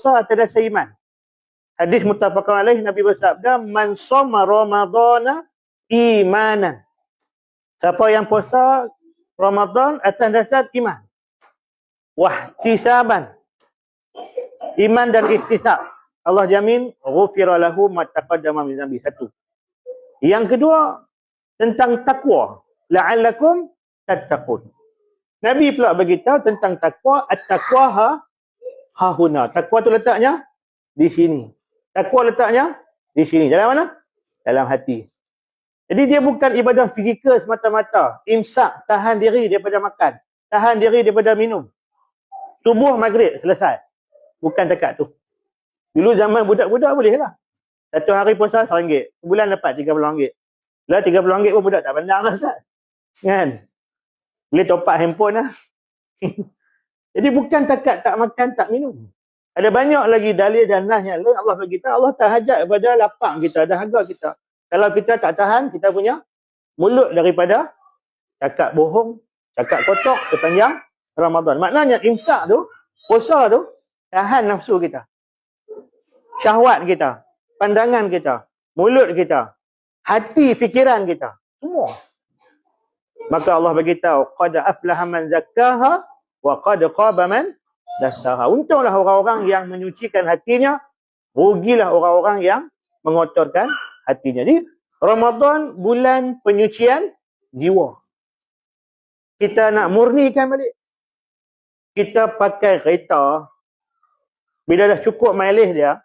puasa atas dasar iman. Hadis muttafaqun alaih, Nabi bersabda, "Man shoma Ramadhana imanan." Siapa yang puasa Ramadan atas dasar iman. Wahtisaban. Iman dan ihtisab. Allah jamin ghufira lahu ma taqaddama min dhanbi. Satu. Yang kedua, tentang takwa. La'allakum tattaqun. Nabi pula beritahu tentang takwa. At-taqwa hahuna. Takwa tu letaknya di sini. Takwa letaknya di sini. Dalam mana? Dalam hati. Jadi dia bukan ibadah fizikal semata-mata. Imsak, tahan diri daripada makan. Tahan diri daripada minum. Subuh maghrib selesai. Bukan dekat tu. Dulu zaman budak-budak boleh lah. Satu hari puasa RM1. Sebulan dapat RM30. Lah RM30 pun budak tak pandang lah Ustaz. Kan? Boleh top up handphone lah. Jadi bukan takat tak makan, tak minum. Ada banyak lagi dalil dan nas yang lain. Allah beritahu, Allah tak hajat kepada lapang kita, dahaga kita. Kalau kita tak tahan, kita punya mulut daripada cakap bohong, cakap kotor sepanjang Ramadan. Maknanya imsak tu, puasa tu, tahan nafsu kita. Syahwat kita, pandangan kita, mulut kita, hati, fikiran kita. Semua. Maka Allah beritahu, qad aflaha man zakkaha wa qad khaba man dassaha. Untunglah orang-orang yang menyucikan hatinya, rugilah orang-orang yang mengotorkan hatinya. Jadi Ramadan bulan penyucian jiwa. Kita nak murnikan balik. Kita pakai kereta, bila dah cukup mileage dia,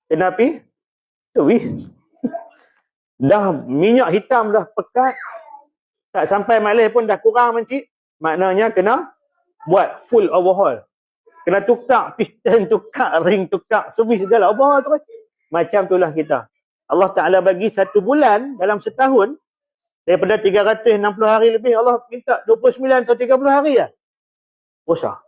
kena pergi servis. Dah minyak hitam dah pekat, tak sampai mileage pun dah kurang mencik. Maknanya kena buat full overhaul. Kena tukar piston, tukar ring, tukar servis segala, overhaul terus. Macam itulah kita. Allah Ta'ala bagi 1 bulan dalam setahun, daripada 360 hari lebih, Allah minta 29 atau 30 hari lah puasa.